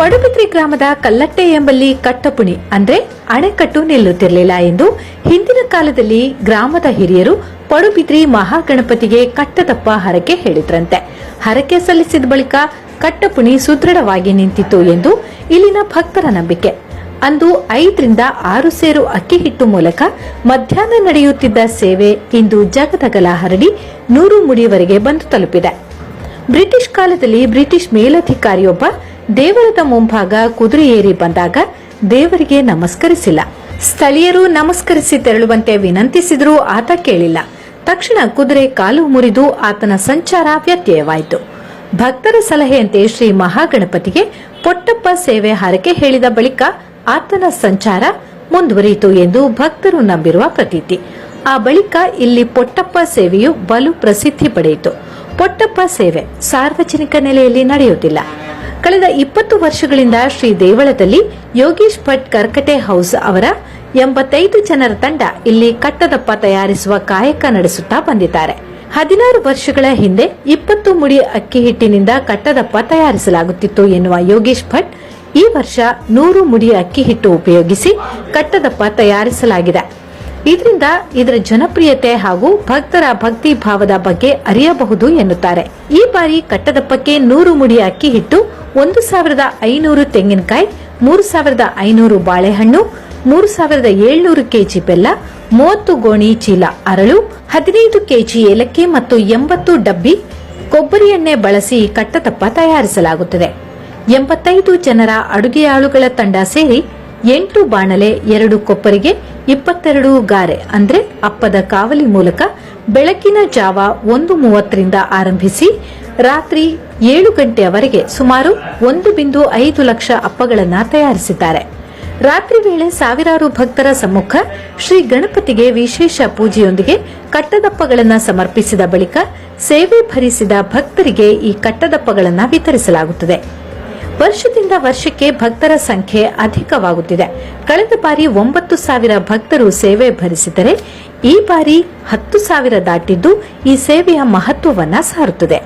ಪಡುಬಿದ್ರಿ ಗ್ರಾಮದ ಕಲ್ಲಟ್ಟೆ ಎಂಬಲ್ಲಿ ಕಟ್ಟಪುಣಿ ಅಂದ್ರೆ ಅಣೆಕಟ್ಟು ನಿಲ್ಲುತ್ತಿರಲಿಲ್ಲ ಎಂದು ಹಿಂದಿನ ಕಾಲದಲ್ಲಿ ಗ್ರಾಮದ ಹಿರಿಯರು ಪಡುಬಿದ್ರಿ ಮಹಾಗಣಪತಿಗೆ ಕಟ್ಟದಪ್ಪ ಹರಕೆ ಹೇಳಿದ್ರಂತೆ. ಹರಕೆ ಸಲ್ಲಿಸಿದ ಬಳಿಕ ಕಟ್ಟಪುಣಿ ಸುದೃಢವಾಗಿ ನಿಂತಿತು ಎಂದು ಇಲ್ಲಿನ ಭಕ್ತರ ನಂಬಿಕೆ. ಅಂದು 5 ರಿಂದ 6 ಸೇರು ಅಕ್ಕಿ ಹಿಟ್ಟು ಮೂಲಕ ಮಧ್ಯಾಹ್ನ ನಡೆಯುತ್ತಿದ್ದ ಸೇವೆ ಇಂದು ಜಗದಗಲ ಹರಡಿ 100 ಮುಡಿಯವರೆಗೆ ಬಂದು ತಲುಪಿದೆ. ಬ್ರಿಟಿಷ್ ಕಾಲದಲ್ಲಿ ಬ್ರಿಟಿಷ್ ಮೇಲಧಿಕಾರಿಯೊಬ್ಬ ದೇವರದ ಮುಂಭಾಗ ಕುದುರೆ ಏರಿ ಬಂದಾಗ ದೇವರಿಗೆ ನಮಸ್ಕರಿಸಿಲ್ಲ. ಸ್ಥಳೀಯರು ನಮಸ್ಕರಿಸಿ ತೆರಳುವಂತೆ ವಿನಂತಿಸಿದರೂ ಆತ ಕೇಳಿಲ್ಲ. ತಕ್ಷಣ ಕುದುರೆ ಕಾಲು ಮುರಿದು ಆತನ ಸಂಚಾರ ವ್ಯತ್ಯಯವಾಯಿತು. ಭಕ್ತರ ಸಲಹೆಯಂತೆ ಶ್ರೀ ಮಹಾಗಣಪತಿಗೆ ಪೊಟ್ಟಪ್ಪ ಸೇವೆ ಹರಕೆ ಹೇಳಿದ ಬಳಿಕ ಆತನ ಸಂಚಾರ ಮುಂದುವರಿಯಿತು ಎಂದು ಭಕ್ತರು ನಂಬಿರುವ ಪ್ರತೀತಿ. ಆ ಬಳಿಕ ಇಲ್ಲಿ ಪೊಟ್ಟಪ್ಪ ಸೇವೆಯು ಬಲು ಪ್ರಸಿದ್ಧಿ ಪಡೆಯಿತು. ಪೊಟ್ಟಪ್ಪ ಸೇವೆ ಸಾರ್ವಜನಿಕ ನೆಲೆಯಲ್ಲಿ ನಡೆಯುತ್ತಿಲ್ಲ. ಕಳೆದ 20 ವರ್ಷಗಳಿಂದ ಶ್ರೀ ದೇವಳದಲ್ಲಿ ಯೋಗೀಶ್ ಭಟ್ ಕರ್ಕಟೆ ಹೌಸ್ ಅವರ 85 ಜನರ ತಂಡ ಇಲ್ಲಿ ಕಟ್ಟದಪ್ಪ ತಯಾರಿಸುವ ಕಾಯಕ ನಡೆಸುತ್ತಾ ಬಂದಿದ್ದಾರೆ. 16 ವರ್ಷಗಳ ಹಿಂದೆ 20 ಮುಡಿ ಅಕ್ಕಿ ಹಿಟ್ಟಿನಿಂದ ಕಟ್ಟದಪ್ಪ ತಯಾರಿಸಲಾಗುತ್ತಿತ್ತು ಎನ್ನುವ ಯೋಗೀಶ್ ಭಟ್ ಈ ವರ್ಷ 100 ಮುಡಿ ಅಕ್ಕಿ ಹಿಟ್ಟು ಉಪಯೋಗಿಸಿ ಕಟ್ಟದಪ್ಪ ತಯಾರಿಸಲಾಗಿದೆ. ಇದರಿಂದ ಇದರ ಜನಪ್ರಿಯತೆ ಹಾಗೂ ಭಕ್ತರ ಭಕ್ತಿ ಭಾವದ ಬಗ್ಗೆ ಅರಿಯಬಹುದು ಎನ್ನುತ್ತಾರೆ. ಈ ಬಾರಿ ಕಟ್ಟದಪ್ಪಕ್ಕೆ 100 ಮುಡಿ ಅಕ್ಕಿ ಹಿಟ್ಟು, 1500 ತೆಂಗಿನಕಾಯಿ, 3500 ಬಾಳೆಹಣ್ಣು, 3700 ಕೆಜಿ ಬೆಲ್ಲ, 30 ಗೋಣಿ ಚೀಲ ಅರಳು, 15 ಕೆಜಿ ಏಲಕ್ಕಿ ಮತ್ತು 80 ಡಬ್ಬಿ ಕೊಬ್ಬರಿ ಎಣ್ಣೆ ಬಳಸಿ ಕಟ್ಟದಪ್ಪ ತಯಾರಿಸಲಾಗುತ್ತದೆ. 85 ಜನರ ಅಡುಗೆಯಾಳುಗಳ ತಂಡ ಸೇರಿ 8 ಬಾಣಲೆ, 2 ಕೊಪ್ಪರಿಗೆ, 22 ಗಾರೆ ಅಂದ್ರೆ ಅಪ್ಪದ ಕಾವಲಿ ಮೂಲಕ ಬೆಳಕಿನ ಜಾವ 1:30ರಿಂದ ಆರಂಭಿಸಿ ರಾತ್ರಿ 7 ಗಂಟೆಯವರೆಗೆ ಸುಮಾರು 1.5 ಲಕ್ಷ ಅಪ್ಪಗಳನ್ನು ತಯಾರಿಸಿದ್ದಾರೆ. ರಾತ್ರಿ ವೇಳೆ ಸಾವಿರಾರು ಭಕ್ತರ ಸಮ್ಮುಖ ಶ್ರೀ ಗಣಪತಿಗೆ ವಿಶೇಷ ಪೂಜೆಯೊಂದಿಗೆ ಕಟ್ಟದಪ್ಪಗಳನ್ನು ಸಮರ್ಪಿಸಿದ ಬಳಿಕ ಸೇವೆ ಭರಿಸಿದ ಭಕ್ತರಿಗೆ ಈ ಕಟ್ಟದಪ್ಪಗಳನ್ನು ವಿತರಿಸಲಾಗುತ್ತದೆ. ವರ್ಷದಿಂದ ವರ್ಷಕ್ಕೆ ಭಕ್ತರ ಸಂಖ್ಯೆ ಅಧಿಕವಾಗುತ್ತಿದೆ. ಕಳೆದ ಬಾರಿ 9,000 ಭಕ್ತರು ಸೇವೆ ಭರಿಸಿದರೆ ಈ ಬಾರಿ 10,000 ದಾಟಿದ್ದು ಈ ಸೇವೆಯ ಮಹತ್ವವನ್ನ ಸಾರುತ್ತದೆ.